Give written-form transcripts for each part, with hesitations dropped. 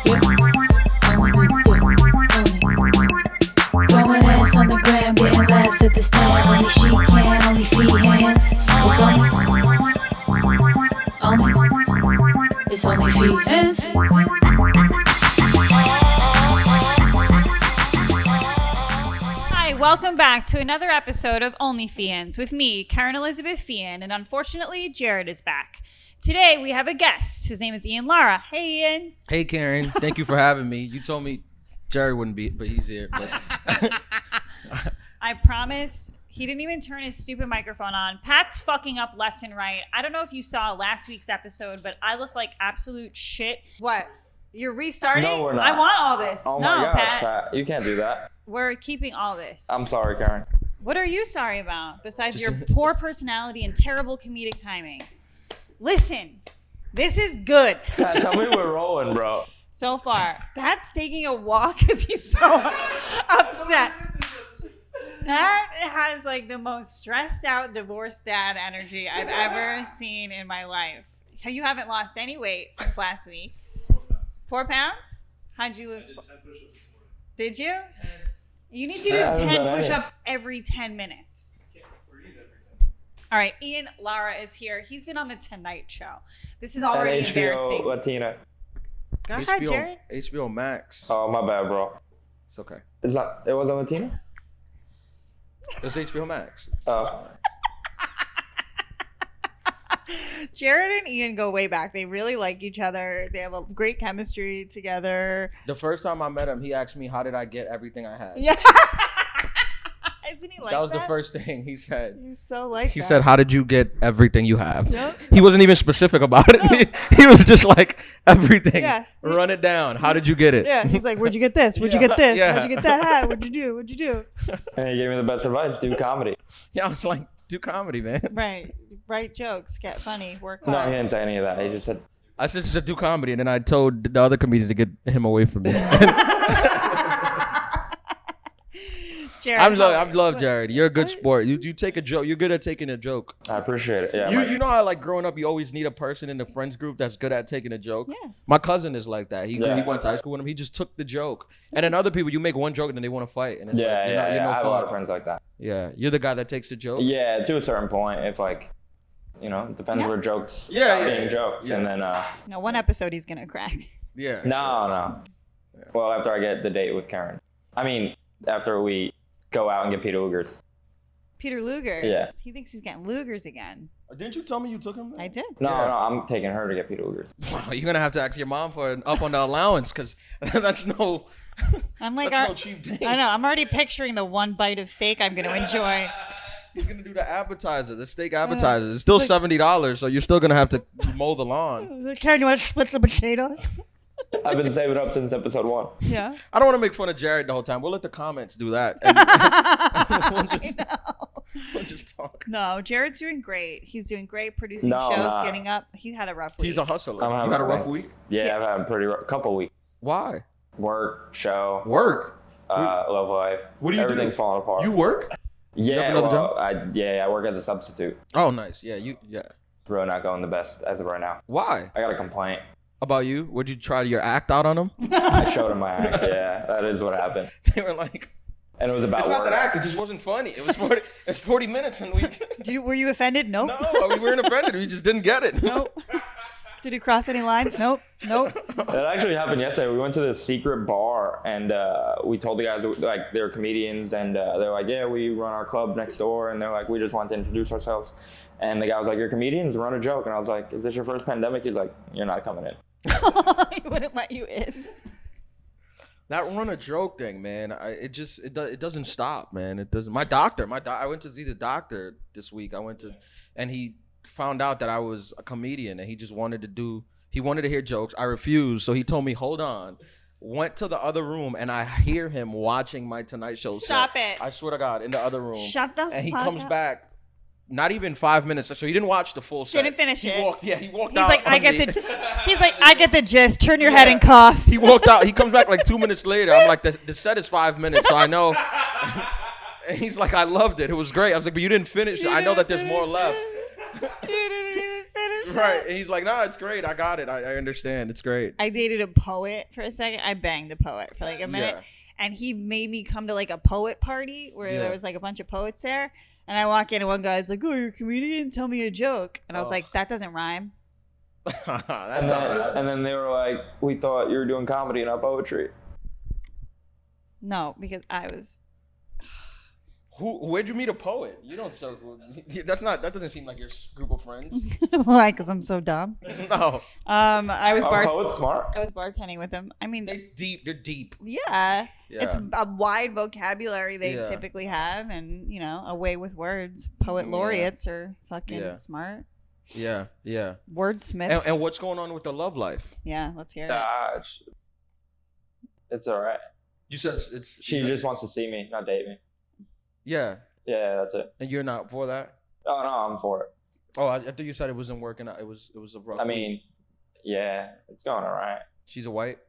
Throwing ass on the gram, getting laughs at the stand. Only she can, only feehans. It's only feehans. Hi, welcome back to another episode of OnlyFeehans with me, Kerryn Elizabeth Feehan, and unfortunately, Jared is back. Today, we have a guest. His name is IAN LARA. Hey, Ian. Hey, Kerryn. Thank you for having me. You told me Jared wouldn't be, but he's here. But I promise he didn't even turn his stupid microphone on. Pat's fucking up left and right. I don't know if you saw last week's episode, but I look like absolute shit. What? You're restarting? No, we're not. I want all this. Oh no, my gosh, Pat. You can't do that. We're keeping all this. I'm sorry, Kerryn. What are you sorry about besides your poor personality and terrible comedic timing? Listen, this is good. Tell me we're rolling, bro. So far, Pat's taking a walk because he's so upset. Pat has like the most stressed out divorced dad energy I've ever seen in my life. You haven't lost any weight since last week. 4 pounds? How'd you lose? Did you? You need to do 10 push-ups every 10 minutes. All right, IAN LARA is here. He's been on the Tonight Show. This is already embarrassing. HBO Latina. Go ahead, Jared. HBO Max. Oh, my bad, bro. It's okay. It wasn't Latina? It was HBO Max. Oh. Jared and Ian go way back. They really like each other. They have a great chemistry together. The first time I met him, he asked me, how did I get everything I had? Yeah. Isn't he like that? That was the first thing he said. He's so like He that. said, how did you get everything you have? Yep. He wasn't even specific about it. No. He was just like, everything. Yeah. Run it down. How did you get it? Yeah, he's like, where'd you get this? Where'd you get this? Yeah. How'd you get that hat? What'd you do? What'd you do? And he gave me the best advice. Do comedy. Yeah, I was like, do comedy, man. Right. Write jokes. Get funny. Work No, hard. he didn't say any of that. He just said, I said do comedy, and then I told the other comedians to get him away from me. Jared, I love Jared. You're a good sport. You take a joke. You're good at taking a joke. I appreciate it. Yeah. You know how like growing up, you always need a person in the friends group that's good at taking a joke. Yes. My cousin is like that. He Yeah. went to high school with him. He just took the joke. And then other people, you make one joke and then they want to fight. And it's Yeah, like, you're no I have a lot of fun. friends like that. Yeah, you're the guy that takes the joke. Yeah, to a certain point, if like, it depends where jokes being jokes. Yeah. And then, No, one episode he's going to crack. Yeah. no. Yeah. Well, after I get the date with Kerryn. I mean, after we go out and get Peter Luger's. Peter Luger's. Yeah. He thinks he's getting Luger's again. Didn't you tell me you took him there? I did. No, Yeah. I'm taking her to get Peter Luger's. Wow, you're gonna have to ask your mom for an up on the allowance because that's no. I'm like, that's no cheap thing. I know. I'm already picturing the one bite of steak I'm going to enjoy. He's gonna do the appetizer, the steak appetizer. It's still $70, so you're still gonna have to mow the lawn. Karen, you want to split the potatoes? I've been saving up since episode 1. Yeah. I don't want to make fun of Jared the whole time. We'll let the comments do that. And we'll just talk. No, Jared's doing great. He's doing great producing No, shows, nah. getting up. He had a rough week. He's a hustler. I'm You having had a a rough rough- week? Yeah, I've had a pretty couple weeks. Why? Work, show, Work. love life. What do you do? Everything's falling apart. You work? Yeah, have another well, I work as a substitute. Oh, nice. Yeah, Really not going the best as of right now. Why? I got a complaint. About you? Would you try your act out on them? I showed him my act. Yeah, that is what happened. They were like, And it was about it's work. not that act. It just wasn't funny. It was 40. It's 40 minutes, and we. Were you offended? Nope. No, we weren't offended. We just didn't get it. Nope. Did you cross any lines? Nope. That actually happened yesterday. We went to this secret bar, and we told the guys, like, they were comedians, and they're like, yeah, we run our club next door, and they're like, we just want to introduce ourselves. And the guy was like, you're comedians, run a joke. And I was like, is this your first pandemic? He's like, you're not coming in. He wouldn't let you in. That run a joke thing, man. It doesn't stop, man. It doesn't. I went to see the doctor this week. And he found out that I was a comedian, and he just wanted to hear jokes. I refused, so he told me, hold on. Went to the other room, and I hear him watching my Tonight Show. Stop set. it. I swear to God, in the other room. Shut the fuck up. And he comes back. Not even 5 minutes. So he didn't watch the full set. Didn't finish it. He walked He's out. like, I get the gist. Turn your head and cough. He walked out. He comes back like 2 minutes later. I'm like, the set is 5 minutes, so I know. And he's like, I loved it. It was great. I was like, but you didn't finish it. I know that there's more left. You didn't even and shit. Right. And he's like, nah, it's great. I got it. I understand. It's great. I dated a poet for a second. I banged a poet for like a minute. Yeah. And he made me come to like a poet party where Yeah. there was like a bunch of poets there. And I walk in and one guy's like, oh, you're a comedian? Tell me a joke. And I was like, that doesn't rhyme. That's And all then, right. and then they were like, we thought you were doing comedy, not poetry. No, because I was. Where'd you meet a poet? You don't. So that doesn't seem like your group of friends. Why? Because I'm so dumb. No. I was Are poets smart? I was bartending with him. I mean, They're deep. yeah. Yeah. It's a wide vocabulary they Yeah. typically have, and a way with words. Poet laureates are fucking smart. Yeah. Yeah. Wordsmiths. And what's going on with the love life? Yeah, let's hear it. It's all right. You said it's. She just wants to see me, not date me. Yeah. Yeah, that's it. And you're not for that? Oh no, I'm for it. Oh, I thought you said it wasn't working out. It was a rough. I mean, yeah, it's going all right. She's a white,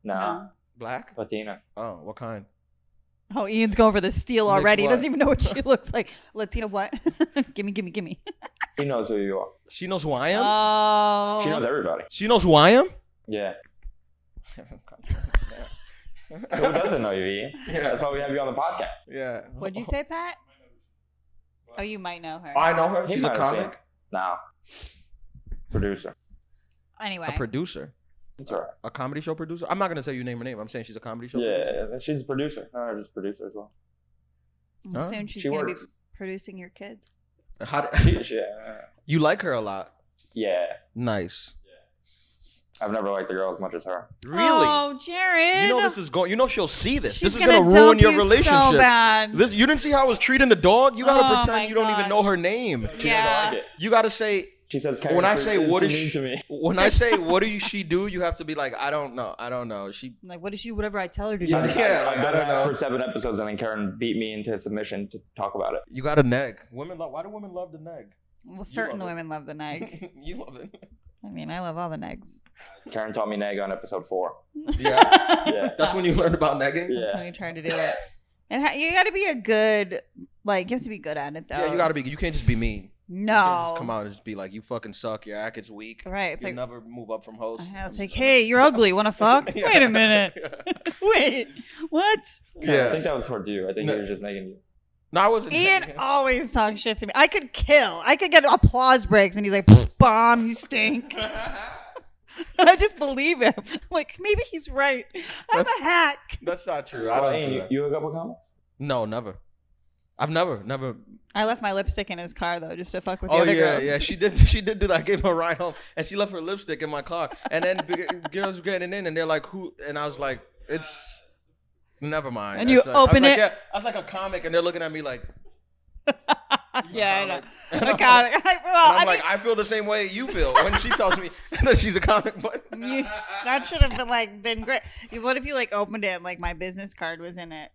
No, black. Latina. Oh, what kind? Oh, Ian's going for the steal Mixed already. He what? doesn't even know what she looks like. Latina what? gimme. He knows who you are. She knows who I am. Oh. She knows everybody. She knows who I am. Yeah. Who doesn't know you, Ian? Yeah. That's why we have you on the podcast. Yeah. What'd you say, Pat? Oh, you might know her. I know her. He She's a might have seen comic. it. No. Producer. Anyway. A producer. That's all right. A comedy show producer. I'm not gonna say you name her name. I'm saying she's a comedy show producer. Yeah, she's a producer. No, just producer as well. And Huh? soon she's She going to be works. producing your kids. You like her a lot. Yeah. Nice. I've never liked a girl as much as her. Really? Oh, Jared. You know this is going. You know she'll see this. She's This is gonna gonna dump ruin your you relationship. so bad. You didn't see how I was treating the dog. You gotta Oh, my pretend you don't God. even know her name. She Yeah. doesn't like it. You gotta say She says, when I say what is she she, to me? when I say what do she do, you have to be like I don't know. She I'm like, what is she? Whatever I tell her to do. Yeah. I've I done don't that know. for 7 episodes, and then Kerryn beat me into submission to talk about it. you got a neg. Women love. Why do women love the neg? Well, certain love it. women love the neg. You love it. I mean, I love all the negs. Kerryn taught me neg on episode 4. Yeah. Yeah. That's when you learned about negging. That's Yeah. when you try to do it. And you got to be a good, like, you have to be good at it, though. Yeah, you gotta be. You can't just be mean. You can't No. just come out and just be like, you fucking suck. Your act is weak. Right. It's You'll like, never move up from host. it's like, hey, you're ugly. Want to fuck? Yeah. Wait a minute. Wait. What? I think that was towards you. I think No. he was just negging you. No, I wasn't. Ian always talks shit to me. I could kill. I could get applause breaks, and he's like, "Pfft, bomb, you stink. And I just believe him. Like, maybe he's right. I'm a hack. That's not true. I Well, don't do Ian, that. you hook up with comics? No, never. I've never. I left my lipstick in his car, though, just to fuck with the Oh other yeah, girls. yeah. She did do that. I gave her a ride home, and she left her lipstick in my car. And then girls were getting in, and they're like, "Who?" And I was like, "It's never mind." And you That's like- I was open like, it? Yeah, I was like a comic, and they're looking at me like, Yeah, I know. And A comic. I'm like, I feel the same way you feel when she tells me that she's a comic. But that should have been great. What if you opened it and my business card was in it,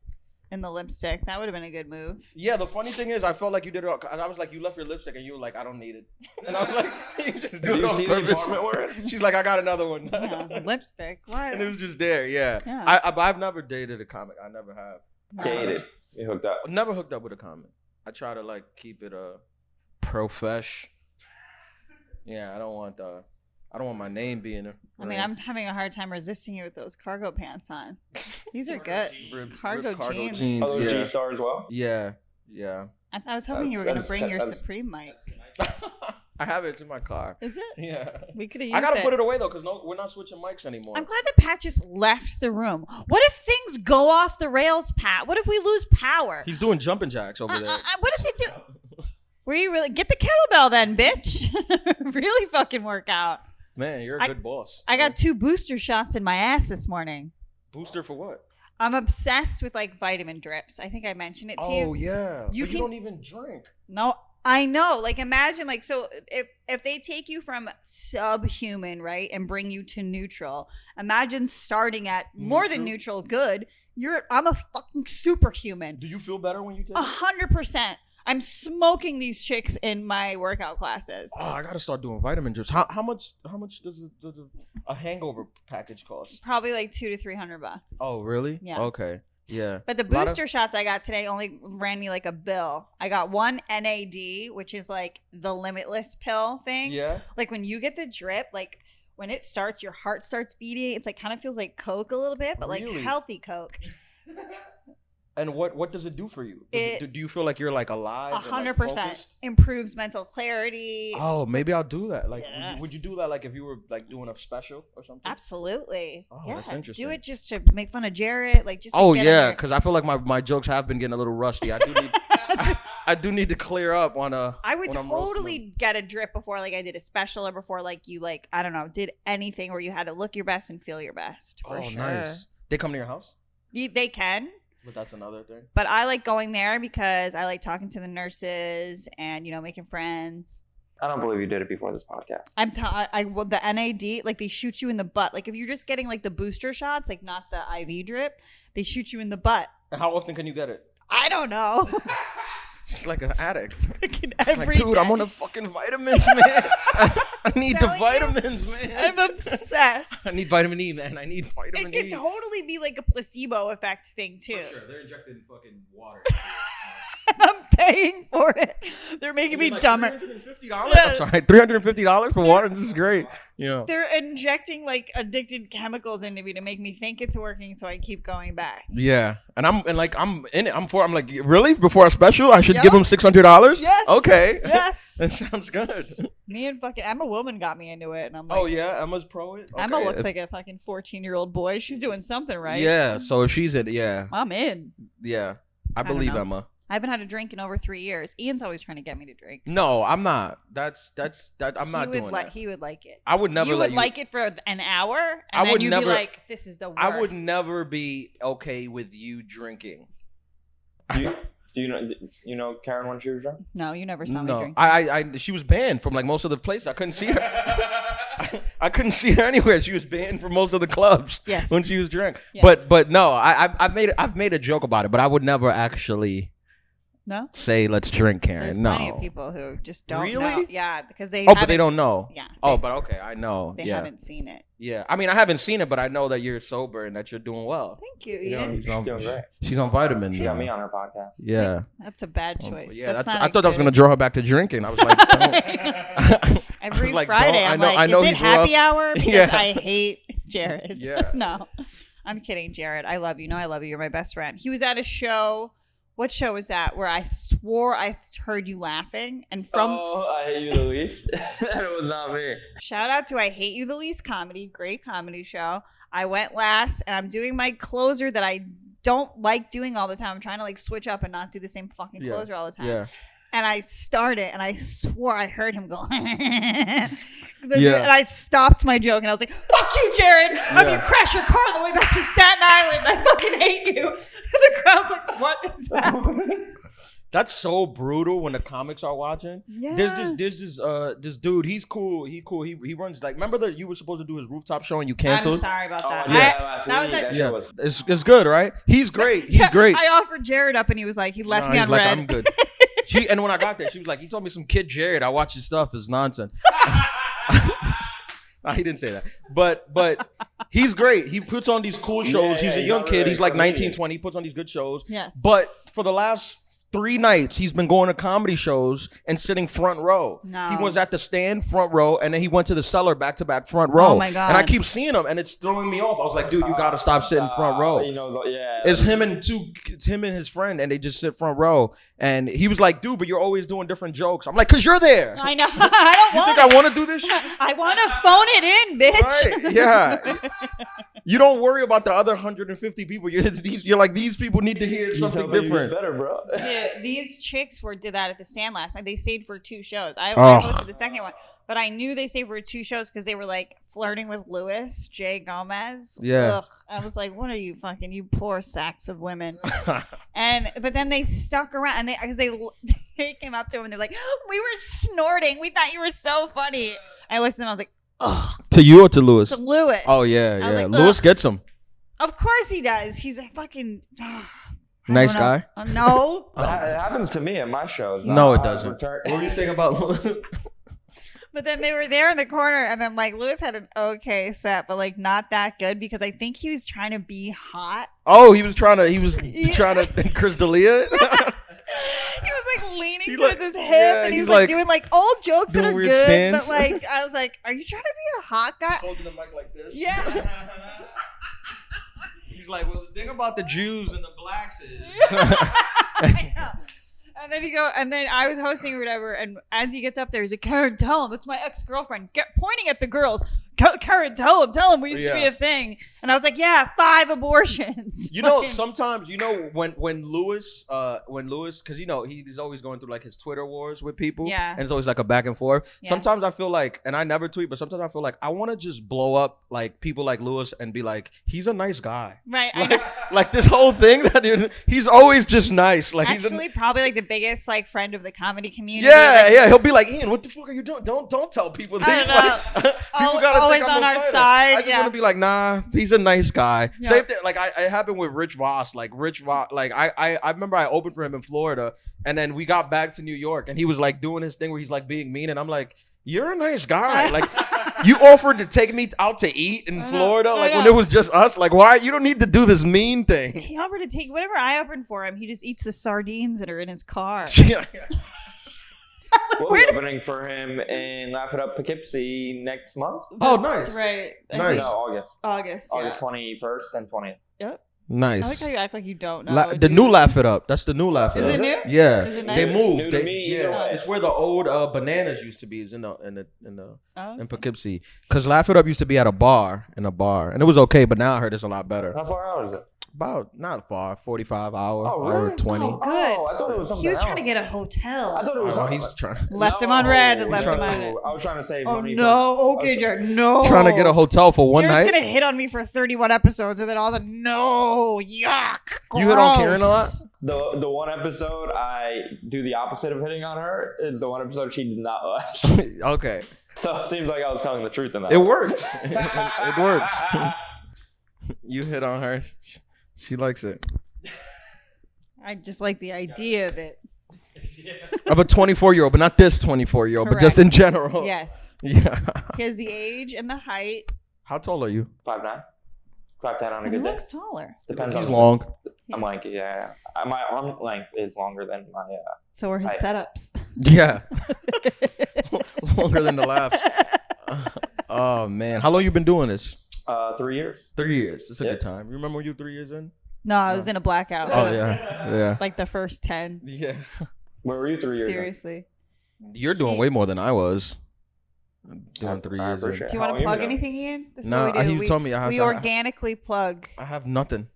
in the lipstick? That would have been a good move. yeah, the funny thing is, I felt like you did it. I was like, you left your lipstick, and you were like, I don't need it. And I was like, you just do Did it you on see the purpose. apartment we're in? She's like, I got another one. Yeah, lipstick. What? And it was just there. Yeah. Yeah. I've never dated a comic. I never have. Dated. You hooked up. Never hooked up with a comic. I try to keep it profesh. Yeah, I don't want my name being a. I mean, I'm having a hard time resisting you with those cargo pants on. These are good. Cargo jeans. Oh, yeah. G-Star as well? Yeah. I was hoping you were going to That's- bring your that's- Supreme mic. I have it in my car. Is it? Yeah. We could have used I gotta put it away though, because we're not switching mics anymore. I'm glad that Pat just left the room. What if things go off the rails, Pat? What if we lose power? He's doing jumping jacks over there. What does he do? Were you really get the kettlebell then, bitch? Really fucking work out. Man, you're a good boss. I got 2 booster shots in my ass this morning. Booster for what? I'm obsessed with vitamin drips. I think I mentioned it to you. Oh yeah. You But can- you don't even drink. No, I know. Imagine so if they take you from subhuman, right, and bring you to neutral. Imagine starting at more than neutral, good. I'm a fucking superhuman. Do you feel better when you take it? 100%. I'm smoking these chicks in my workout classes. Oh, I gotta start doing vitamin drips. How much does a hangover package cost? Probably $200 to $300. Oh, really? Yeah. Okay. Yeah. But the A lot of- booster shots I got today only ran me like a bill. I got one NAD, which is like the limitless pill thing. Yeah. Like when you get the drip, like when it starts, your heart starts beating. It's like kind of feels like Coke a little bit, but like Really? healthy Coke. And what does it do for you? Do you feel like you're like alive? and, like, 100% focused? improves mental clarity. Oh, maybe I'll do that. Like, Yes. would you do that like if you were like doing a special or something? Absolutely. Oh, yeah. that's interesting. Do it just to make fun of Jared. Like just to Oh get in yeah, there. because I feel like my jokes have been getting a little rusty. I do need I do need to clear up on a. I would when I'm roasting totally get a drip before like I did a special or before like you like I don't know did anything where you had to look your best and feel your best for Oh, sure. nice. They come to your house, They can, but that's another thing. but I like going there because I like talking to the nurses and making friends. I don't believe you did it before this podcast. Well, the NAD like they shoot you in the butt. Like if you're just getting like the booster shots, like not the IV drip, they shoot you in the butt. How often can you get it? I don't know. It's like an addict. Fucking Like, every dude, I'm day. on the fucking vitamins, man. I need the telling you, vitamins, man. I'm obsessed. I need vitamin E, man. I need vitamin It E. could totally be like a placebo effect thing too. For sure, they're injecting fucking water. I'm paying for it. They're making me dumber. $350? I'm sorry, $350 for water. This is great. Yeah. They're injecting like addicted chemicals into me to make me think it's working, so I keep going back. Yeah, and I'm in it. I'm like, really? Before a special, I should Yup. give him $600? Yes. Okay. Yes. That sounds good. Me and fucking Emma Woman got me into it, and I'm like, Oh yeah, Emma's pro it. Emma Okay. looks like a fucking 14-year-old boy. She's doing something right. Yeah. So if she's it, yeah, I'm in. yeah. I don't believe know. Emma. I haven't had a drink in over 3 years. Ian's always trying to get me to drink. No, I'm not. That's I'm not doing that. He would like it. I would never You let would like it for an hour, and I then would you'd never- be like, "This is the worst." I would never be okay with you drinking. Do you know Kerryn when she was drunk? No, you never saw me No, drink. I she was banned from like most of the places. I couldn't see her. I couldn't see her anywhere. She was banned from most of the clubs Yes. when she was drunk. Yes. But no, I've made a joke about it, but I would never actually No. say let's drink, Kerryn. There's No. plenty of people who just don't Really? know. Yeah, because they Oh, but they haven't- don't know. Yeah. Oh, they- but okay, I know. they Yeah. haven't seen it. Yeah. I mean, I haven't seen it, but I know that you're sober and that you're doing well. Thank you, You know, Ian. she's on, doing great. she's on vitamins. She got now. me on her podcast. Yeah. That's a bad choice. Yeah, That's that's. not I a thought I was good- gonna draw her back to drinking. I was like, don't. Every like, Friday, don't- I'm I know is it he's happy rough. hour? Because Yeah. I hate Jared. Yeah. No, I'm kidding, Jared. I love you. No, I love you. You're my best friend. He was at a show. What show was that? Where I swore I heard you laughing, and from I hate you the least. That was not me. shout out to I Hate You the Least comedy, great comedy show. I went last, and I'm doing my closer that I don't like doing all the time. I'm trying to like switch up and not do the same fucking Yeah. closer all the time. Yeah. And I started, and I swore I heard him go. Yeah. And I stopped my joke, and I was like, "Fuck you, Jared! Have you Yeah. crash your car on the way back to Staten Island? I fucking hate you." And the crowd's like, "What is happening?" That's so brutal when the comics are watching. Yeah. There's this dude. He's cool. He cool. He runs like. Remember that you were supposed to do his rooftop show and you canceled. I'm sorry about that. Oh, yeah, I- last that week. was like, That Yeah, shit was- it's good, right? He's great. He's Yeah, great. I offered Jared up, and he was like, he left Nah, me he's on like, red. I'm good. And when I got there, she was like, "He told me some kid Jared. I watch his stuff. It's nonsense." Nah, he didn't say that. But he's great. He puts on these cool shows. Yeah, He's a he's young not kid. really He's like comedian. 19, 20. He puts on these good shows. Yes. But for the last 3 nights, he's been going to comedy shows and sitting front row. No. He was at the stand front row, and then he went to the cellar back to back front row. Oh, my God. And I keep seeing him, and it's throwing me off. I was like, dude, you got to stop sitting front row. You know, yeah. It's him and his friend, and they just sit front row. And he was like, dude, but you're always doing different jokes. I'm like, because you're there. I know. I don't You want think it. I want to do this shit? I want to phone it in, bitch. Right, yeah. You don't worry about the other 150 people. You're like, these people need to hear something different. Better, bro. Dude, these chicks did that at the stand last night. They stayed for 2 shows. I Oh. hosted the second one, but I knew they stayed for 2 shows because they were like flirting with Louis J. Gomez. Yeah. Ugh. I was like, what are you fucking, you poor sacks of women. But then they stuck around, and they came up to him and they're like, we were snorting. We thought you were so funny. I looked at them. I was like, ugh. To you or to Lewis? To Louis. Oh, yeah, I was yeah. like, Lewis ugh. gets him. Of course he does. He's a fucking I Nice don't know. guy? No. It happens to me at my shows. No, it I doesn't. return- What were you saying about Lewis? But then they were there in the corner, and then like Lewis had an okay set, but like not that good because I think he was trying to be hot. Oh, he was trying to Chris D'Elia. He was like leaning He towards like- his hip, yeah, and he he's was like like doing like old jokes that doing are weird good, spins. but like I was like, are you trying to be a hot guy? Holding the mic like this. Yeah. He's like, well, the thing about the Jews and the blacks is. I know. And then I was hosting or whatever, and as he gets up there, he's like, Kerryn, tell him, it's my ex-girlfriend. Pointing at the girls. Kerryn, tell him, we used to be a thing. And I was like, yeah, 5 abortions. You know, sometimes, when Lewis, because, he's always going through like his Twitter wars with people. Yeah. And it's always like a back and forth. Yeah. Sometimes I feel like, and I never tweet, but sometimes I feel like I want to just blow up like people like Lewis and be like, he's a nice guy. Right. I know. Like this whole thing that he's always just nice. Like Actually, probably like the biggest like friend of the comedy community. yeah, like, yeah. He'll be like, Ian, what the fuck are you doing? Don't tell people. I don't know. People gotta Always think I'm on a our fighter. side, I just yeah. want to be like, nah, he's a nice guy. Yeah. Same thing. Like it happened with Rich Voss. Like Rich Voss. Like I remember I opened for him in Florida, and then we got back to New York, and he was like doing his thing where he's like being mean, and I'm like, you're a nice guy. Like you offered to take me out to eat in Florida, like when it was just us. Like why? You don't need to do this mean thing. He offered to take whatever I opened for him. He just eats the sardines that are in his car. Yeah. We'll be opening for him in Laugh It Up Poughkeepsie next month. Oh, nice. That's right. Nice. No, August. August. Yeah. August 21st and 20th. Yep. I like Nice. how you act like you don't know. The new Laugh It Up. That's the new Laugh It Is Up. it new? Yeah, Is it nice? they moved. New to me, either way. It's where the old bananas used to be. Is in Oh. Poughkeepsie. Because Laugh It Up used to be at a bar, and it was okay. But now I heard it's a lot better. How far out is it? About not far, 45 hour, Oh, hour really? 20. Oh, good. Oh, I thought it was something He was else. trying to get a hotel. I thought it was Oh, something. he's trying. Left him on red and No, left him on no, it. I was trying to save Oh money. no! Okay, Jared. No. Trying to get a hotel for one Jared's night. gonna hit on me for 31 episodes, and then all the no, yuck. You hit on gross. Kerryn a lot? The one episode I do the opposite of hitting on her is the one episode she did not like. Okay, So it seems like I was telling the truth in that. it works. It works. You hit on her. She likes it. I just like the idea of it. Of a 24-year-old, but not this 24-year-old, but just in general. Yes. Yeah. He has the age and the height. How tall are you? 5'9", 5'10" on a He good day. looks taller. Depends He's on long. I'm like, yeah. My arm length is longer than my. So are his setups. Yeah. Longer than the laughs. Oh man, how long you been doing this? 3 years. 3 years. It's a Yep. good time. You remember when you were 3 years in? No, I was in a blackout. Oh yeah. Like the first 10. Yeah. Where were you 3 years? in? Seriously. You're doing way more than I was. Doing 3 I years in. appreciate Do you How want long to you plug been doing? anything, Ian? This is Nah, what we do. he told me I have we to- organically plug. I have nothing.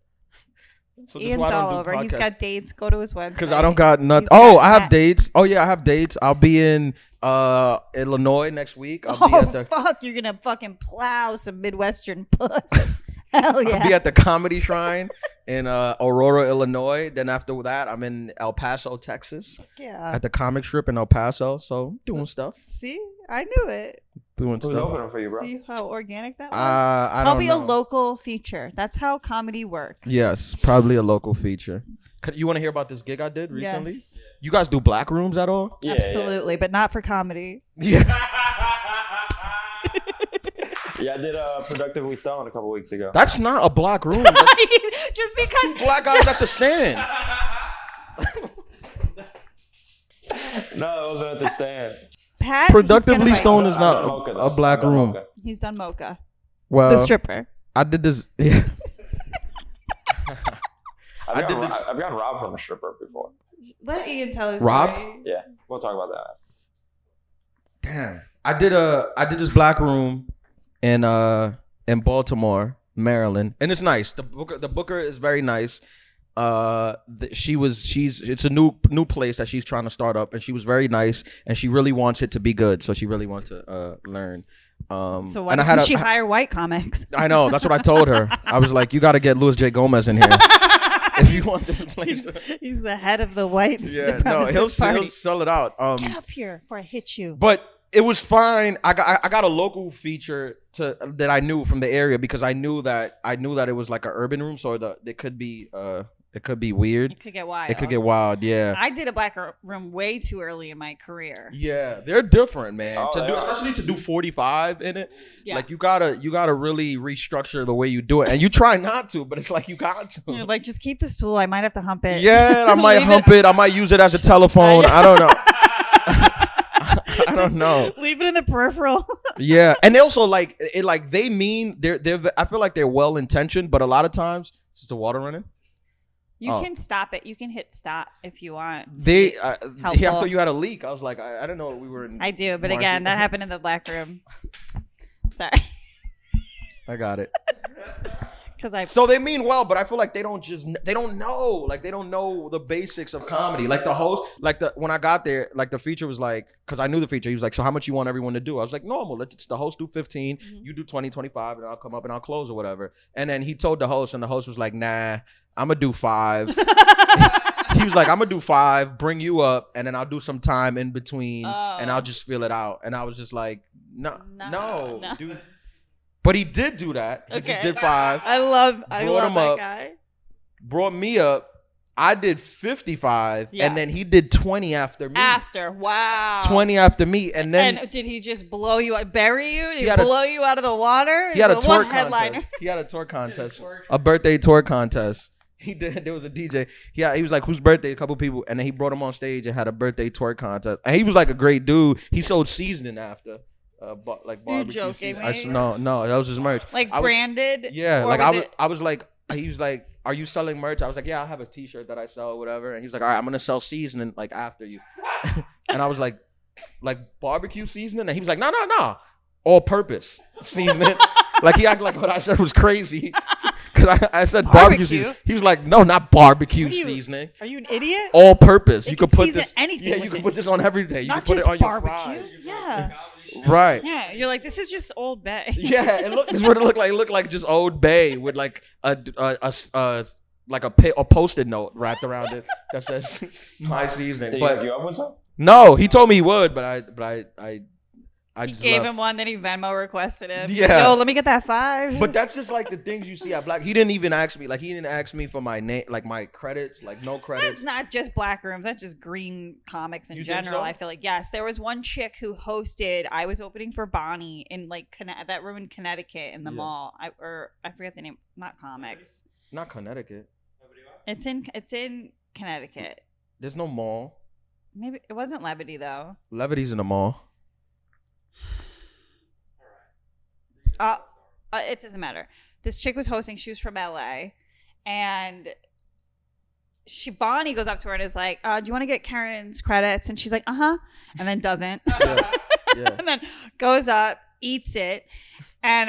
So Ian's all over. He's got dates. Go to his website. Because I don't got nothing. He's Oh, got I have that. dates. Oh yeah, I have dates. I'll be in Illinois next week. I'll be Oh, at the fuck. You're going to fucking plow some Midwestern puss. Hell yeah. I'll be at the Comedy Shrine in Aurora, Illinois. Then after that, I'm in El Paso, Texas, yeah. at the comic strip in El Paso. So doing stuff, See? I knew it. doing Who's stuff. opening for you, bro? See how organic that was? I don't Probably know. a local feature. That's how comedy works. Yes, probably a local feature. You want to hear about this gig I did recently? Yes. You guys do black rooms at all? Yeah, Absolutely, but not for comedy. Yeah. Yeah, I did Productively Stoned a couple weeks ago. That's not a black room. That's Just two because black guys at the stand. No, it wasn't at the stand. Pat, Productively he's gonna Stoned is I've done not Mocha, a though. black I've done room. Mocha. fight. He's done Mocha, Well, the stripper. I did this. Yeah. I've did gotten robbed from a stripper before. Let Ian tell his Robbed? story. Yeah, we'll talk about that. Damn. I did this black room in Baltimore, Maryland, and it's nice. The booker is very nice. It's a new place that she's trying to start up, and she was very nice, and she really wants it to be good, so she really wants to learn. So why and I doesn't she hire white comics? I know, that's what I told her. I was like, you got to get Louis J. Gomez in here if you want this place. He's the head of the white Yeah, supremacist no, he'll party. sell it out. Get up here before I hit you. But it was fine. I got a local feature that I knew from the area because I knew that it was like an urban room, so it could be It could be weird. It could get wild. It could get wild. Yeah. I did a black room way too early in my career. Yeah, they're different, man. Oh, To do, they are. especially to do 45 in it, Yeah. like you gotta really restructure the way you do it, and you try not to, but it's like you got to. You're like, just keep the stool. I might have to hump it. Yeah, I might Leave hump it. I might use it as a telephone. I don't know. I don't know. Leave it in the peripheral. Yeah, and they also like it. Like they mean they're. I feel like they're well intentioned, but a lot of times is the water running. You Oh. can stop it. You can hit stop if you want. They. Helpful. I thought you had a leak. I was like, I didn't know we were in. I do, but Marcy. again, that happened in the black room. Sorry, I got it. because I. So they mean well, but I feel like they don't know. Like they don't know the basics of comedy. Like the host, when I got there, like the feature was like, because I knew the feature. He was like, so how much you want everyone to do? I was like, normal. Let's the host do 15, you do 20, 25, and I'll come up and I'll close or whatever. And then he told the host, and the host was like, nah, I'm gonna do 5. He was like, I'm gonna do 5, bring you up, and then I'll do some time in between, and I'll just feel it out. And I was just like, no, dude. But he did do that. He just did 5. I love him that up. guy. Brought me up. I did 55, Yeah. and then he did 20 after me. Wow. 20 after me, and then And did he just blow you out, bury you? Did he had a- blow you out of the water? he had a The tour one headliner. contest. He had a tour contest, a birthday tour contest. He did. There was a DJ. He was like, whose birthday? A couple people, and then he brought him on stage and had a birthday tour contest. And he was like a great dude. He sold seasoning after, like barbecue. joking seasoning. me? No, that was his merch. Like I was- branded? Yeah, Or like was I was like, he was like, are you selling merch? I was like, yeah, I have a T-shirt that I sell or whatever. And he was like, all right, I'm gonna sell seasoning like after you. And I was like barbecue seasoning, and he was like, no, all purpose seasoning. Like he acted like what I said was crazy. Cause I said barbecue Barbecue? seasoning. He was like, no, not barbecue What are you- seasoning. Are you an idiot? All purpose. They You could can put season this. anything Yeah, with you could it. put this on everything. You Not could put just it on your barbecue. fries. Yeah. Right. Yeah. You're like, this is just Old Bay. Yeah, this is what it looked like. It looked like just Old Bay with like a Post-it note wrapped around it that says my seasoning. Did he But hook you up with some? no, he told me he would, but I He just gave left. him one, then he Venmo requested him. Yeah. Yo, let me get that 5. But that's just like the things you see at Black. He didn't even ask me. Like he didn't ask me for my name, like my credits, like no credits. That's not just black rooms. That's just green comics in You think general. so? I feel like, yes, there was one chick who hosted. I was opening for Bonnie in like that room in Connecticut in the Yeah. mall. I forget the name. Not comics. Not Connecticut. It's in Connecticut. There's no mall. Maybe it wasn't Levity though. Levity's in the mall. It doesn't matter. This chick was hosting. She was from LA, and Bonnie goes up to her and is like, "Do you want to get Kerryn's credits?" And she's like, "Uh-huh," and then doesn't. Yeah. And then goes up, eats it. And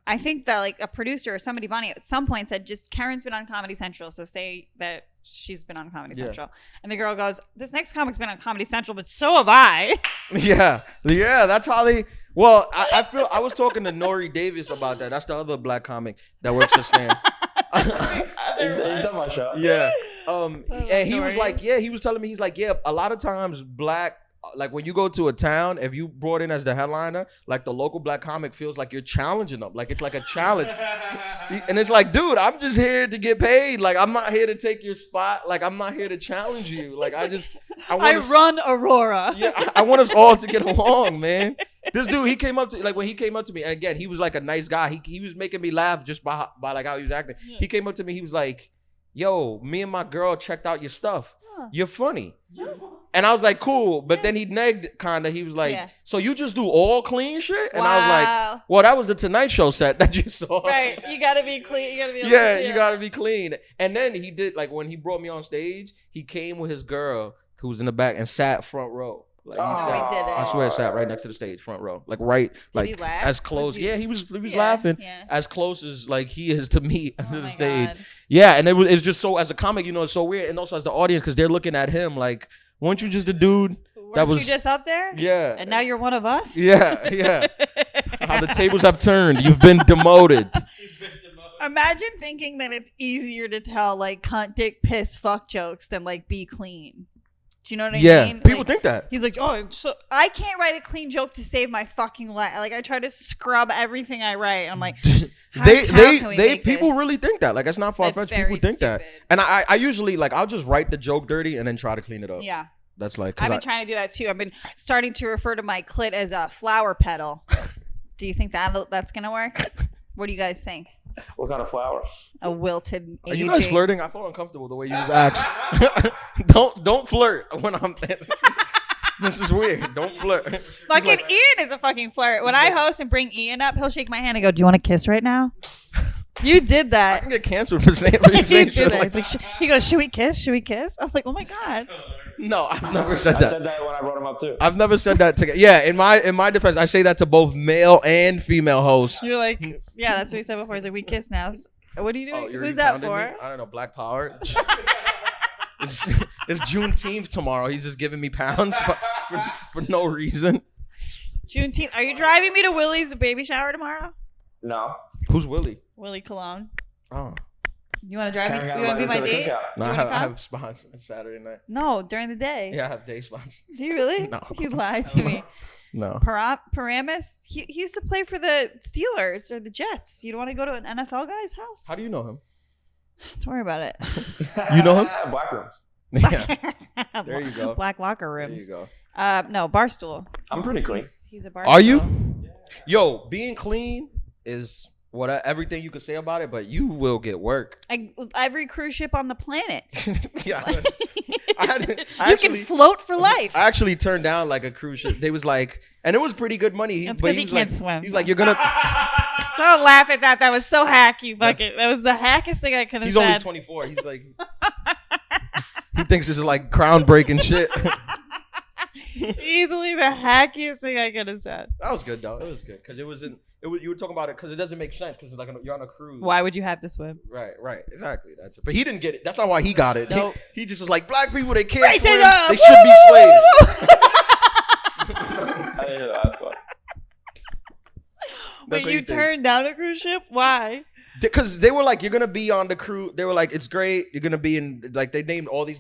I think that like a producer or somebody, Bonnie, at some point said, just Kerryn's been on Comedy Central, so say that she's been on Comedy Yeah. Central. And the girl goes, this next comic's been on Comedy Central, but so have I. Yeah. That's how they. Well, I feel I was talking to Nori Davis about that. That's the other black comic that works for Stan. He's done my show. Yeah. And he was Nori. like, he was telling me, he's like, yeah, a lot of times black, like when you go to a town, if you brought in as the headliner, like the local black comic feels like you're challenging them. Like it's like a challenge. And it's like, dude, I'm just here to get paid. Like I'm not here to take your spot. Like I'm not here to challenge you. Like I run Aurora. Yeah, I want us all to get along, man. This dude, he came up to when he came up to me, and again, he was like a nice guy. He was making me laugh just by like how he was acting. Yeah. He came up to me, he was like, yo, me and my girl checked out your stuff. Huh. You're funny. And I was like, cool. But then he negged kind of. He was like, Yeah. so you just do all clean shit? And I was Wow. like, well, that was the Tonight Show set that you saw. Right. You got to be clean. You got to be Yeah, you gotta be clean. And then he did, like when he brought me on stage, he came with his girl who was in the back and sat front row. Like he sat, he did it. I swear, sat right next to the stage, front row, like right, like he laugh? as close. Was he- Yeah, he was Yeah, laughing yeah. as close as like he is to me Oh under the my stage. God. Yeah, and it's just so, as a comic, you know, it's so weird, and also as the audience, because they're looking at him like, weren't you just a dude? Weren't was- you just up there? Yeah, And now you're one of us? yeah. How the tables have turned. You've been demoted. Imagine thinking that it's easier to tell like cunt, dick, piss, fuck jokes than like be clean. Do you know what I Yeah, mean? people Like, think that. He's like, oh, so I can't write a clean joke to save my fucking life. Like I try to scrub everything I write. I'm like, how can we make people this? really think that. Like, it's not far fetched. That's People very think that. stupid. And I usually like I'll just write the joke dirty and then try to clean it up. Yeah. That's like 'cause I've been trying to do that too. I've been starting to refer to my clit as a flower petal. Do you think that's gonna work? What do you guys think? What kind of flowers? A wilted. Are you guys flirting? I feel uncomfortable the way you just asked. don't flirt when I'm. This is weird. Don't flirt. Fucking Ian is a fucking flirt. When I host and bring Ian up, he'll shake my hand and go, "Do you want to kiss right now?" You did I that. can get canceled for saying He shit did that. like He's like, he goes, "Should we kiss? Should we kiss?" I was like, "Oh my god." No, I've never said I that. said that when I brought him up too. I've never said that to. Yeah, in my defense, I say that to both male and female hosts. You're like, yeah, that's what he said before. He's like, "We kiss now." What are you doing? You're Who's that pounding for? me? I don't know. Black Power. it's Juneteenth tomorrow. He's just giving me pounds for no reason. Juneteenth. Are you driving me to Willie's baby shower tomorrow? No. Who's Willie? Willie Cologne. Oh, You want to drive me? Kerryn got You want to be my invited to the date? cookout. no, You I wanna come? have spots on Saturday night. No, during the day. Yeah, I have day spots. Do you really? No. He lied to me. No. Paramus, he used to play for the Steelers or the Jets. You don't want to go to an NFL guy's house? How do you know him? Don't worry about it. You know him? Black rooms. Yeah. There you go. Black locker There rooms. you go. No, Barstool. I'm pretty clean. He's a Barstool. Are you? Yo, being clean is everything you could say about it, but you will get work. Every cruise ship on the planet. Yeah. You can float for life. I actually turned down like a cruise ship. They was like, and it was pretty good money. That's but 'cause he he was can't like, swim. He's like, you're gonna. Don't laugh at that. That was so hacky. Fuck it. That was the hackiest thing I could have He's said. only 24. He's like, he thinks this is like groundbreaking shit. Easily the hackiest thing I could have said. That was good though. It was good because it wasn't. It was, you were talking about it because it doesn't make sense because like you're on a cruise. Why would you have to swim? Right, exactly. That's it. But he didn't get it. That's not why he got it. Nope. He just was like, black people, they can't Racism! swim. They should be slaves. I didn't hear that. But Wait, what you he thinks. turned down a cruise ship? Why? Because they were like, you're gonna be on the cruise. They were like, it's great. You're gonna be in like they named all these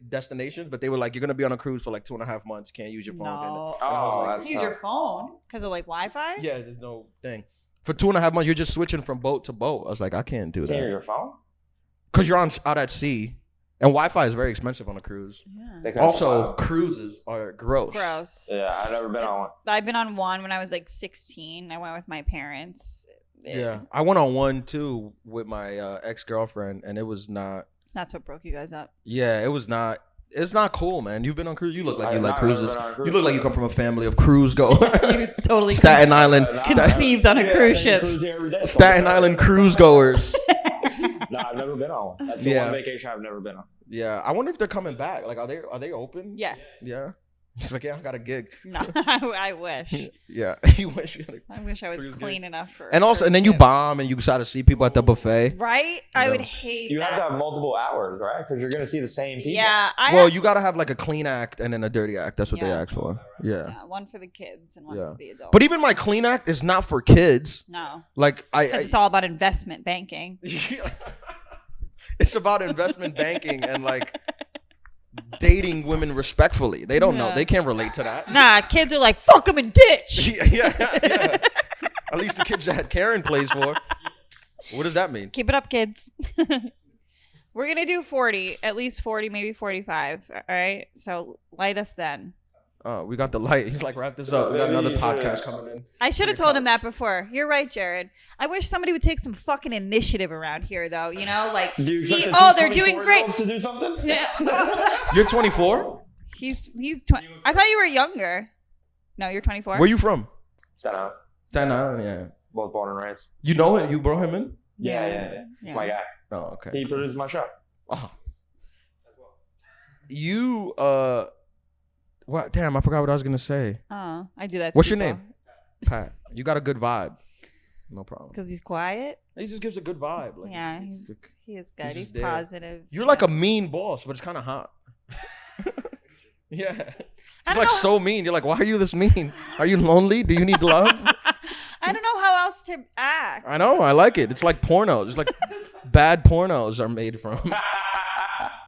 destinations, but they were like, you're gonna be on a cruise for like 2.5 months. Can't use your phone. No. And I was like, that's Use your phone because of like Wi-Fi? yeah, there's no thing. For 2.5 months, you're just switching from boat to boat. I was like, I can't do Can't hear that your phone? because you're out at sea, and Wi-Fi is very expensive on a cruise. Yeah. They kinda Also, wild. cruises are gross. Gross. Yeah, I've never been on one. I've been on one when I was like 16. I went with my parents. Yeah, I went on one too with my ex-girlfriend, and it was not. That's what broke you guys up. Yeah, it was not. It's not cool, man. You've been on cruise. You look like I you have like not never cruises. been on a cruise. You look like you come from a family of cruise goers. He was totally Staten Island, conceived on a cruise ship. Staten Island cruise goers. No, I've never been on one. That's the Yeah. one vacation I've never been on. Yeah, I wonder if they're coming back. Like, are they open? Yes. Yeah. He's like, yeah, I got a gig. No, I wish. Yeah, you wish you had a- I wish I was Cruise clean gig. enough for. And also, for and then a you trip. bomb, and you try to see people at the buffet. Right? I Yeah. would hate You that. have to have multiple hours, right? Because you're gonna see the same people. Yeah, Well, you gotta have like a clean act and then a dirty act. That's what they Yeah. ask for. Yeah. yeah, one for the kids and one Yeah. for the adults. But even my clean act is not for kids. no, Like because it's all about investment banking. It's about investment banking and like dating women respectfully. They don't know. Yeah. They can't relate to that. Nah, kids are like, fuck them and ditch. yeah. At least the kids that Kerryn plays for. What does that mean? Keep it up, kids. We're going to do 40, at least 40, maybe 45. All right. So light us then. Oh, we got the light. He's like, wrap this up. We got another podcast coming in. I should have told him that before. You're right, Jared. I wish somebody would take some fucking initiative around here, though. You know, like, Do you see, expect the oh, two they're doing great. 24-year-olds to do something? Yeah. You're 24? He's 20. I thought you were younger. No, you're 24. Where you from? Shut up. Staten Island, yeah. Both born and raised. You know him? You brought him in? Yeah. Yeah. My guy. Oh, okay. He produced my show. Oh. You, what? Damn, I forgot what I was going to say. Oh, I do that. What's your name? Pat. You got a good vibe. No problem. Because he's quiet. He just gives a good vibe. Like, Yeah, he is good. he's He's just there. positive. You're like a mean boss, but it's kind of hot. Yeah. She's don't like know. so mean. You're like, why are you this mean? Are you lonely? Do you need love? I don't know how else to act. I know. I like it. It's like pornos. It's like bad pornos are made from.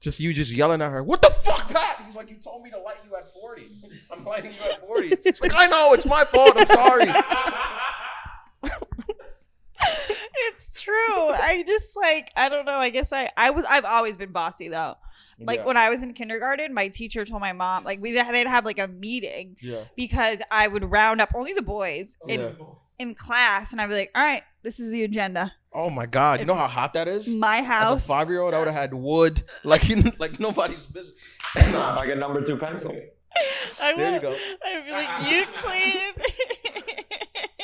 Just you just yelling at her. What the fuck, Pat? He's like, you told me to light you at 40. I'm lighting you at 40. It's like, I know, it's my fault. I'm sorry. It's true. I just like, I don't know. I guess I've always been bossy though. Like Yeah. when I was in kindergarten, my teacher told my mom, like they'd have like a meeting because I would round up only the boys in class, and I'd be like, all right, this is the agenda. Oh my God. You know how hot that is? My house. As a 5-year-old, I would have had wood. Like nobody's business. Like a number 2 pencil. There you go. I'd be like, you clean.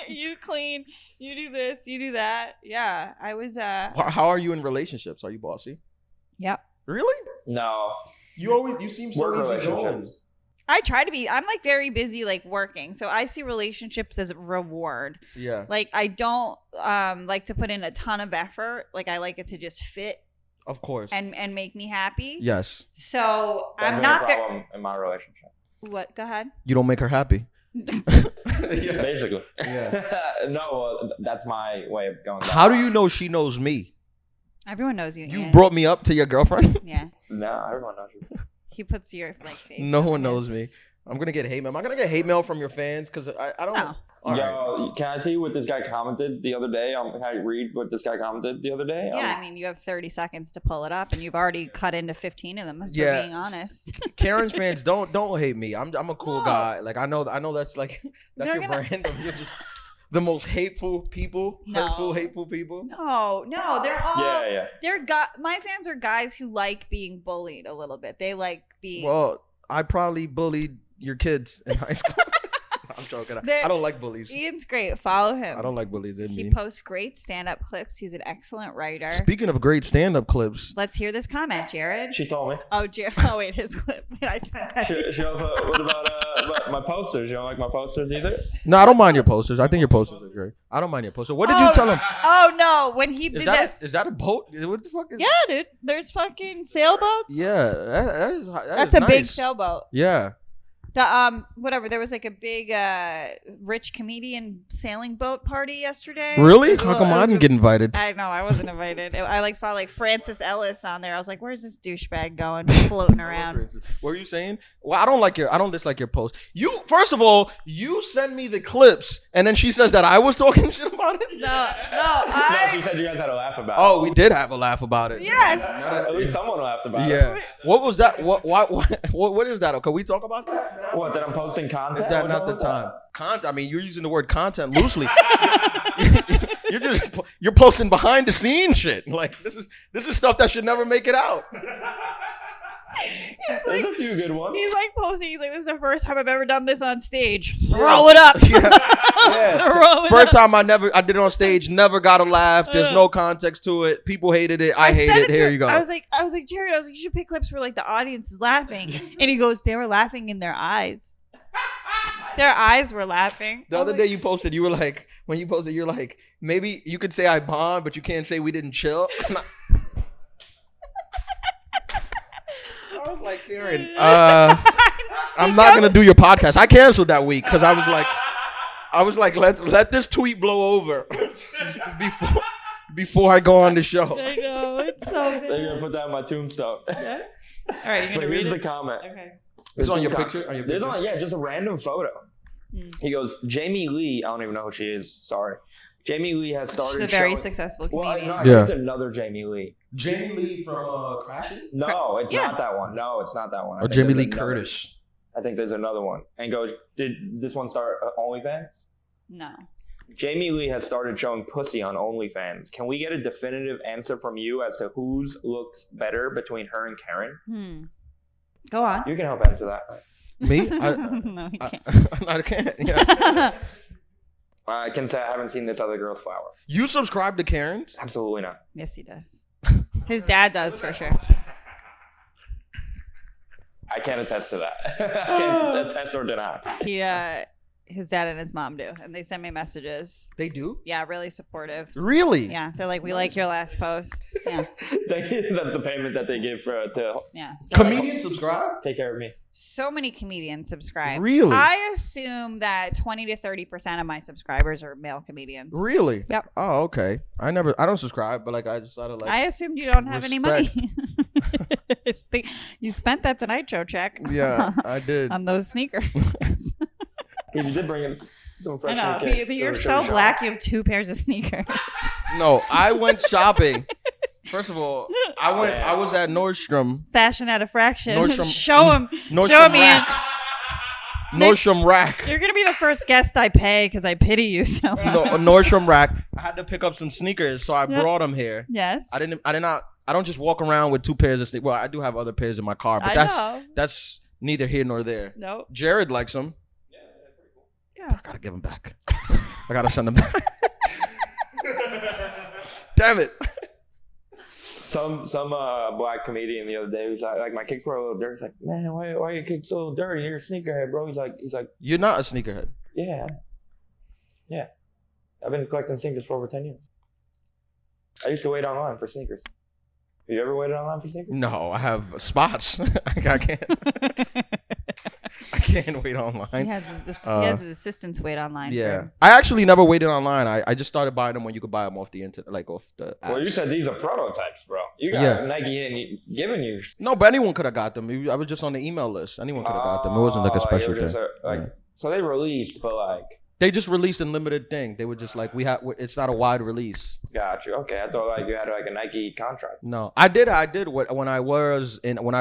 You clean. You do this. You do that. Yeah. I was, How are you in relationships? Are you bossy? Yep. Really? No. You seem so Work easy going. relationships. I try to be. I'm like very busy, like working. So I see relationships as a reward. Yeah. Like I don't like to put in a ton of effort. Like I like it to just fit Of course. and make me happy. Yes. So That's I'm a not problem in my relationship. What? Go ahead. You don't make her happy. Basically. Yeah. No, that's my way of going. How do you know she knows me? Everyone knows you. You Ian. brought me up to your girlfriend? Yeah. No, everyone knows you. He puts your like face. No one on knows his- me. I'm going to get hate mail. Am I going to get hate mail from your fans? Because I don't. No. All right. Yo, can I see what this guy commented the other day? Can I read what this guy commented the other day? Yeah, I mean, you have 30 seconds to pull it up, and you've already cut into 15 of them. For Yeah. being honest. Kerryn's fans, don't hate me. I'm a cool No. guy. Like I know that's like that's They're your gonna- brand. You're just the most hateful people, No. hurtful, hateful people. No, they're all. Yeah. My fans are guys who like being bullied a little bit. They like being. Well, I probably bullied your kids in high school. I'm joking. I don't like bullies. Ian's great. Follow him. I don't like bullies. They're He mean. posts great stand-up clips. He's an excellent writer. Speaking of great stand-up clips, Let's hear this comment, Jared. She told me. Oh, Jared. Oh, wait, his clip. I sent that to you. She also. What about my posters? You don't like my posters either? no, I don't mind your posters. I think your posters are great. I don't mind your posters. What did you tell him? Oh, no. When he did that. Is that a boat? What the fuck is? Yeah, dude. There's fucking sailboats. Yeah, That's a big nice. sailboat. Yeah. The whatever. There was like a big rich comedian sailing boat party yesterday. Really? It How come was- I didn't get invited? I know I wasn't invited. I like saw like Francis Ellis on there. I was like, "Where's this douchebag going, floating around?" What were you saying? Well, I don't dislike your post. You first of all, you send me the clips, and then she says that I was talking shit about it. No, No, she said you guys had a laugh about it. Oh, we did have a laugh about it. Yes. At least someone laughed about it. Yeah. What was that? What is that? Can we talk about that? What, that I'm posting content? Is that What's not wrong the with that? time? I mean, you're using the word content loosely. you're posting behind the scenes shit. Like this is stuff that should never make it out. There's a few good ones. He's like posting. He's like, "This is the first time I've ever done this on stage. Throw it up." Yeah. Throw it First up. time I did it on stage, never got a laugh. There's no context to it. People hated it. I hate sent it. to Here him. you go. I was like, Jared, you should pick clips where like the audience is laughing, and he goes, "They were laughing in their eyes. Their eyes were laughing." The other day you posted, you were like, when you posted, you're like, maybe you could say I bombed, but you can't say we didn't chill. I was like, Kerryn, I'm not gonna do your podcast. I canceled that week because I was like, let this tweet blow over before I go on the show. I know, it's so They're bad. gonna put that on my tombstone. Yeah? All right, you're But gonna read here's it. the comment. Okay. It's on your There's picture. On your There's picture. yeah, just a random photo. He goes, Jamie Lee. I don't even know who she is. Sorry. Jamie Lee has started. She's a very showing- successful Well, comedian. no, I Yeah. think it's another Jamie Lee. Jamie Lee from Crashing. No, it's Yeah. not that one. No, it's not that one. I Oh, think Jamie there's Lee another. Curtis. I think there's another one. And goes, did this one start OnlyFans? No. Jamie Lee has started showing pussy on OnlyFans. Can we get a definitive answer from you as to whose looks better between her and Kerryn? Go on. You can help answer that. Me? No, he can't. I can't. Yeah. I can say I haven't seen this other girl's flower. You subscribe to Kerryn's? Absolutely not. Yes, he does. His dad does for sure. I can't attest to that. I can't attest or deny. His dad and his mom do, and they send me messages. They do? Yeah, really supportive. Really? Yeah, they're like, "We like your last post." Yeah, That's the payment that they give to yeah. Comedians subscribe? take care of me. So many comedians subscribe. Really? I assume that 20 to 30% of my subscribers are male comedians. Really? Yep. Oh, okay. I don't subscribe, but like I just thought of like I assumed you don't have any money. You spent that Tonight Show check. Yeah, I did. On those sneakers. He did bring in some fresh I know. new kicks, You're so so black. You have 2 pairs of sneakers. No, I went shopping. First of all, I was at Nordstrom. Fashion at a fraction. Nordstrom. Show him. Nordstrom Show him, Ian. Rack. Nordstrom Rack. You're gonna be the first guest I pay because I pity you so much. No, Nordstrom Rack. I had to pick up some sneakers, so I brought them here. Yes. I don't just walk around with 2 pairs of sneakers. Well, I do have other pairs in my car, but that's neither here nor there. No. Jared likes them. Yeah. I gotta give them back. I gotta send them back. Damn it. Some black comedian the other day was like my kicks were a little dirty. He's like, man, why are your kicks so little dirty? You're a sneakerhead, bro. He's like, You're not a sneakerhead. yeah. I've been collecting sneakers for over 10 years. I used to wait online for sneakers. Have you ever waited online for sneakers? No, I have spots. I can't wait online. He has his assistants wait online. Yeah, I actually never waited online. I just started buying them when you could buy them off the internet, like off the apps. Well, you said these are prototypes, bro. You got Nike giving you. No, but anyone could have got them. I was just on the email list. Anyone could have got them. It wasn't like a special thing. So they released, but like. They just released a limited thing. They were just like, it's not a wide release. Got you. Okay, I thought like you had like a Nike contract. No, I did when I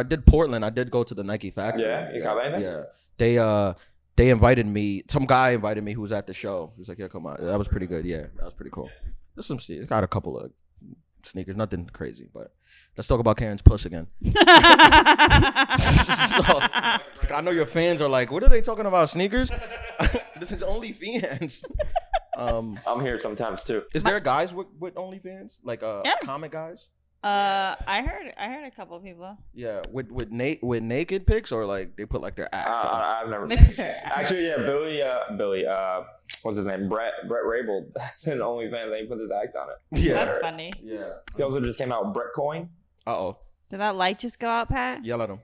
did Portland. I did go to the Nike factory. Yeah, you got anything? Yeah, they invited me. Some guy invited me who was at the show. He was like, "Yeah, come on." That was pretty good. Yeah, that was pretty cool. There's some sneakers. Got a couple of sneakers. Nothing crazy, but let's talk about Kerryn's puss again. I know your fans are like, "What are they talking about? Sneakers?" This is OnlyFeehans. I'm here sometimes too. Is there guys with OnlyFans? Like comic guys? I heard a couple people. Yeah, with naked pics or like they put like their act. I've never. Actually, yeah, Billy. What's his name? Brett Rabel. That's an OnlyFans. He puts his act on it. Yeah, that's funny. Yeah. He also just came out with Brett Coin. Did that light just go out, Pat? Yell at him.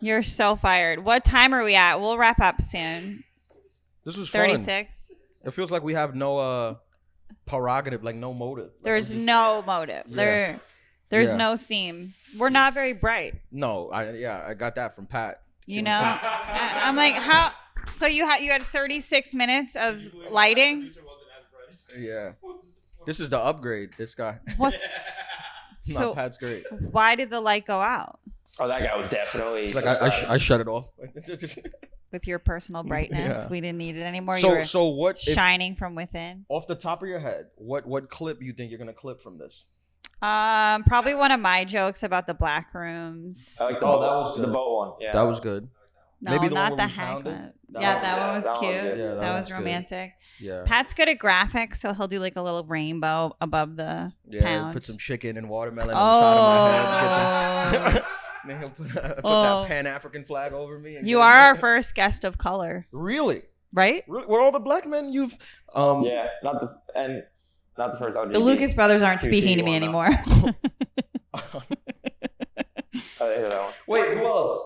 You're so fired. What time are we at? We'll wrap up soon. This was 36. Fun. It feels like we have no prerogative, like no motive. There's no motive. Yeah. There's no theme. We're not very bright. No, I got that from Pat. You know, I'm like, how? So you had 36 minutes of lighting. Yeah, this is the upgrade. This guy. So Pat's great. Why did the light go out? Oh, that guy was definitely. It's like I shut it off. With your personal brightness, we didn't need it anymore. So what? Shining from within. Off the top of your head, what clip you think you're gonna clip from this? Probably one of my jokes about the black rooms. I like the boat one. Yeah, that was good. No, maybe the not one the where we hack pounded? one. Yeah, that one was cute. Yeah, that was romantic. Good. Yeah. Pat's good at graphics, so he'll do like a little rainbow above the pound. Put some chicken and watermelon on the side of my head. Then he'll put that Pan-African flag over me. You are our first guest of color. Really? Right? Were all the black men you've? Yeah, not the first. The Lucas brothers aren't speaking to me anymore. Wait, who else?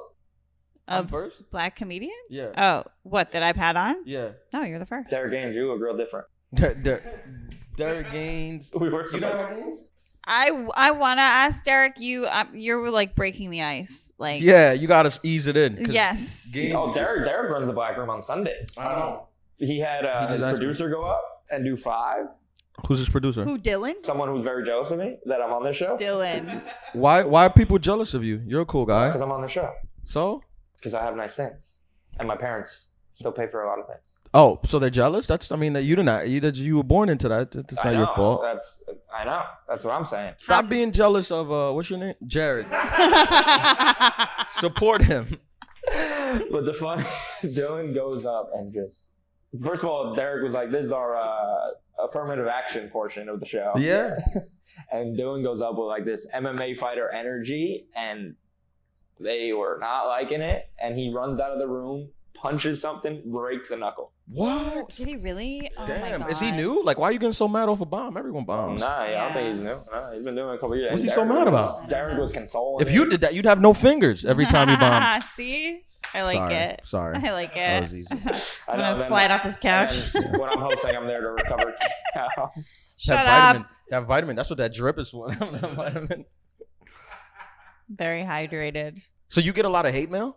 First? Black comedians? Yeah. Oh, what, that I've had on? Yeah. No, you're the first. Derek Gaines, you look real different. Derek Gaines. We were you know Gaines? I want to ask Derek, you're like breaking the ice. Like, yeah, you got to ease it in. Yes. Gaines, Derek runs the black room on Sundays. I know. He had his producer go up and do 5. Who's his producer? Who, Dylan? Someone who's very jealous of me that I'm on this show. Dylan. Why are people jealous of you? You're a cool guy. Because I'm on the show. So? Because I have nice things. And my parents still pay for a lot of things. Oh, so they're jealous? You were born into that. It's not your fault. I know. That's what I'm saying. Stop being jealous of, what's your name? Jared. Support him. But the fun, Dylan goes up and just, first of all, Derek was like, this is our affirmative action portion of the show. Yeah. And Dylan goes up with like this MMA fighter energy, and they were not liking it. And he runs out of the room, punches something, breaks a knuckle. What? Did he really? Oh Damn. My God. Is he new? Like, why are you getting so mad off a bomb? Everyone bombs. Nah, I don't think he's new. Nah, he's been doing it a couple years. What's he so mad about? Derek was consoling. If you did that, you'd have no fingers every time you bomb. See? I like it. Sorry. I like it. That was easy. I'm going to slide off this couch. When I'm hosting, I'm there to recover. Shut up. That vitamin, that's what that drip is for. That vitamin. Very hydrated. So you get a lot of hate mail?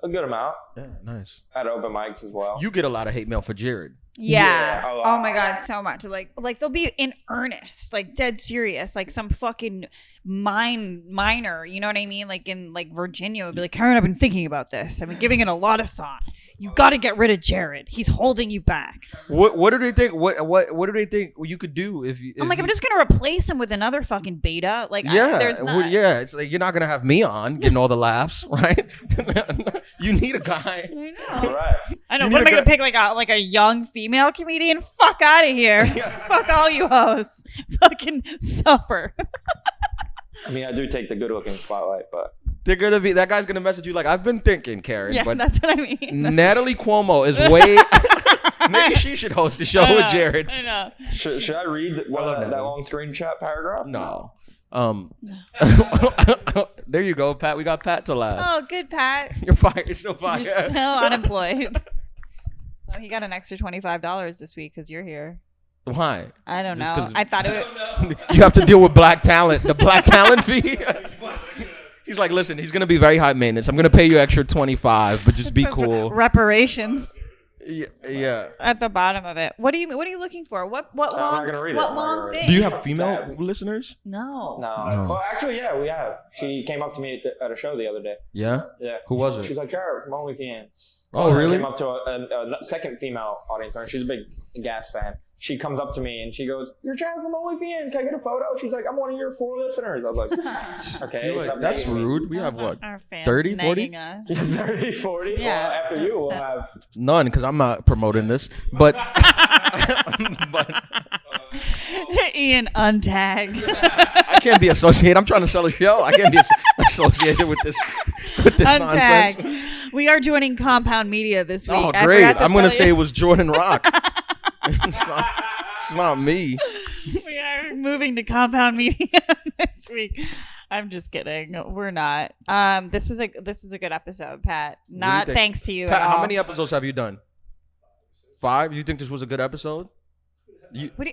A good amount. Yeah, nice. At open mics as well. You get a lot of hate mail for Jared. Yeah. Yeah, a lot. Oh my God, so much. Like they'll be in earnest, like dead serious, like some fucking minor. You know what I mean? Like in like Virginia would be like, Kerryn, I've been thinking about this. I've been giving it a lot of thought. You got to get rid of Jared. He's holding you back. What do they think? What do they think you could do if you? I'm like, I'm just gonna replace him with another fucking beta. Like, there's not. Yeah, it's like you're not gonna have me on getting all the laughs, right? You need a guy. I know. All right. I know. You What am need I a gonna pick? Like a young female comedian? Fuck out of here. Fuck all you hoes. Fucking suffer. I mean, I do take the good looking spotlight, but They're gonna be that guy's gonna message you like, I've been thinking, Kerryn. Yeah, but that's what I mean. Natalie Cuomo is way. Maybe she should host the show I with know, Jared. I know. should I read that Natalie. long screenshot paragraph? No. There you go, Pat. We got Pat to laugh. Oh, good, Pat. You're fired. You're still fired. You're still unemployed. Oh, he got an extra $25 this week because you're here. Why? I don't Just know. 'cause- I thought it would. You have to deal with black talent. The black talent fee. He's like, listen, he's gonna be very high maintenance. I'm gonna pay you extra 25, but just be cool. Reparations Yeah. at the bottom of it. What are you looking for? What I'm not long? gonna read it. What I'm not long gonna read it. thing? Do you have female listeners? No. No. Well, actually, yeah, we have. She came up to me at a show the other day. Yeah. Yeah. Who was it? She's like, Jared from OnlyFeehans. Oh, really? Came up to a second female audience member. She's a big Gas fan. She comes up to me and she goes, "You're Jared from OnlyFeehans. Can I get a photo?" She's like, "I'm one of your 4 listeners." I was like, "Okay." You're like, stop that's nagging me." rude. We have what? Our fans 30, 40? nagging us. 30, 40? Yeah. Well, after you, we'll have... None, because I'm not promoting this. But, but Ian, untag. I can't be associated. I'm trying to sell a show. I can't be associated with this Untag. nonsense. We are joining Compound Media this week. Oh, I great! forgot to I'm gonna tell say you. it was Jordan Rock. It's not me. We are moving to Compound Media this week. I'm just kidding. We're not. This was a good episode, Pat. Not think? thanks to you Pat, at all. how many episodes have you done? 5? You think this was a good episode? What do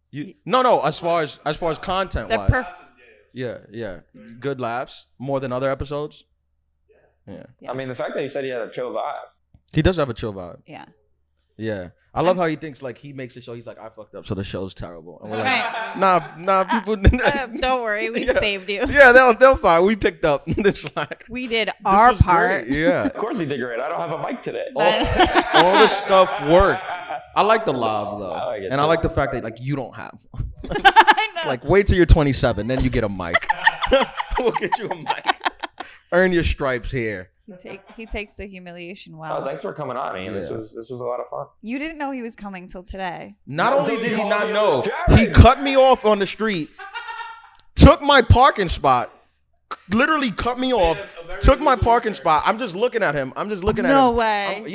You no. As far as content the wise, yeah. Good laughs more than other episodes. Yeah. Yeah. I mean, the fact that he said he had a chill vibe. He does have a chill vibe. Yeah. Yeah. I love how he thinks like he makes the show. He's like, I fucked up, so the show's terrible. And we're like, Right. nah, people. Don't worry, we Yeah. saved you. Yeah, they'll fine. We picked up the slack. We did This our was part. great. Yeah. Of course he did great. I don't have a mic today. All the stuff worked. I like the live though, I like it and I too. like the fact that like you don't have one. I know. It's like wait till you're 27, then you get a mic. We'll get you a mic. Earn your stripes here. He takes the humiliation Oh, well. thanks for coming on, Ian. This Yeah. was a lot of fun. You didn't know he was coming till today. Not only did he not know, Jared. he cut me off on the street, took my parking spot, literally cut me off, took my parking spot. I'm just looking at him. No way.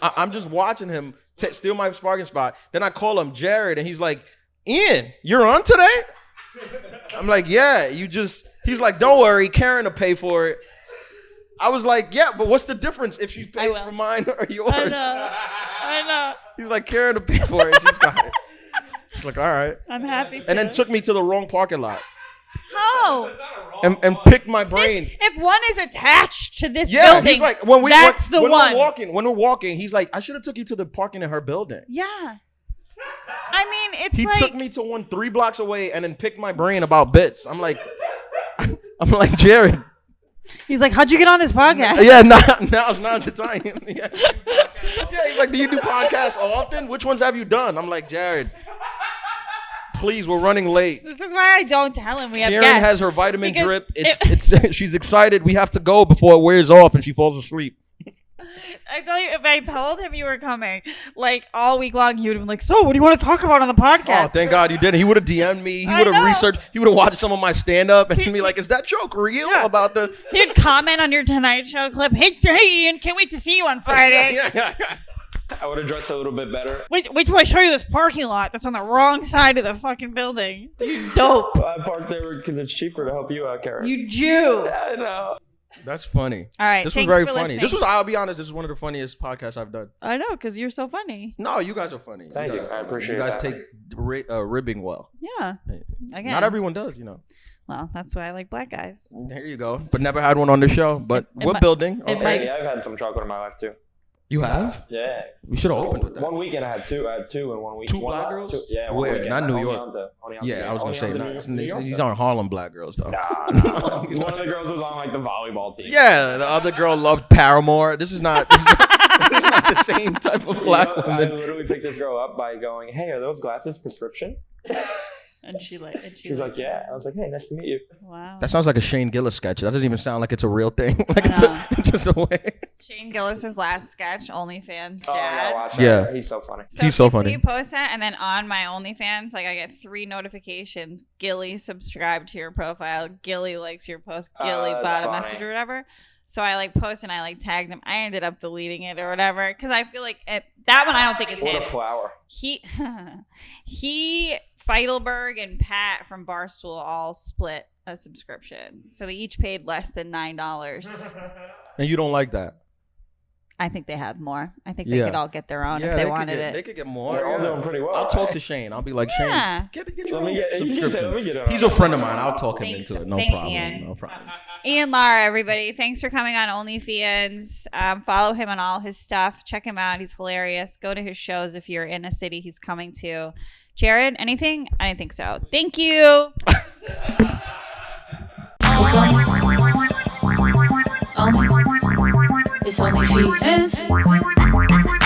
I'm just watching him steal my parking spot. Then I call him Jared, and he's like, Ian, you're on today? I'm like, yeah, he's like, don't worry, Kerryn will pay for it. I was like, yeah, but what's the difference if you pay will. for mine or yours? I know. He's like, Kerryn will pay for it. She's got it. It's like, all right. I'm happy. And then took me to the wrong parking lot How? and picked my brain. If one is attached to this Yeah, building, he's like, that's the when one. When we're walking, he's like, I should have took you to the parking in her building. Yeah. I mean, it's He like took me to one 3 blocks away and then picked my brain about bits. I'm like, Jared. he's like, how'd you get on this podcast? Yeah, now's not the time. Yeah. He's like, do you do podcasts often? Which ones have you done? I'm like, Jared, please, we're running late. This is why I don't tell him we have Kerryn guests. has her vitamin Because drip. It's she's excited. We have to go before it wears off and she falls asleep. I tell you, if I told him you were coming, like all week long, he would have been like, "So, what do you want to talk about on the podcast?" Oh, thank God you didn't. He would have DM'd me. He I would have know. researched. He would have watched some of my stand-up and be like, is that joke real Yeah. about the... He'd comment on your Tonight Show clip. Hey, Ian, can't wait to see you on Friday. Yeah. I would have dressed a little bit better. Wait till I show you this parking lot that's on the wrong side of the fucking building. You dope. I parked there because it's cheaper to help you out, Kerryn. You Jew. Yeah, I know. That's funny. All right. This was thanks very for funny. listening. This was, I'll be honest, this is one of the funniest podcasts I've done. I know, because you're so funny. No, you guys are funny. Thank you. guys are I funny. appreciate You guys that. take ribbing well. Yeah. Again. Not everyone does, you know. Well, that's why I like black guys. There you go. But never had one on the show. But we're building. it Okay. might- Hey, I've had some chocolate in my life too. You have? Yeah. We should have opened with that. One weekend I had two. I had two in 1 week. Two One black night, girls? two- yeah. one Where? weekend. Not New Only York. only Yeah, I was gonna say New York. he's on Harlem black girls though. Nah. One of the girls was on like the volleyball team. Yeah, the other girl loved Paramore. This is not the same type of black I woman. literally picked this girl up by going, "Hey, are those glasses prescription?" And she She's like, "Yeah." I was like, "Hey, nice to meet you." Wow. That sounds like a Shane Gillis sketch. That doesn't even sound like it's a real thing. Like I it's just a way. Shane Gillis's last sketch, OnlyFans Oh, yeah, Dad. watch that. Yeah. He's so funny. He's so funny. He posts that, and then on my OnlyFans, like I get 3 notifications. Gilly subscribed to your profile. Gilly likes your post. Gilly that's bought a funny. message or whatever. So I like post and I like tagged him. I ended up deleting it or whatever because I feel like that one I don't think is What him. a flower. He Feidelberg and Pat from Barstool all split a subscription, so they each paid less than $9. And you don't like that. I think they have more. I think they could all get their own if they wanted it. They could get more. They're all doing pretty well. I'll talk to Shane. I'll be like, Yeah. Shane, get your Let me own get. You can say, let me get it. He's a friend of mine. I'll talk him Thanks. into it. No Thanks, problem. Ian. No problem. Ian Lara, everybody. Thanks for coming on OnlyFeehans. Follow him on all his stuff. Check him out. He's hilarious. Go to his shows if you're in a city he's coming to. Jared, anything? I didn't think so. Thank you. It's only FeeHans.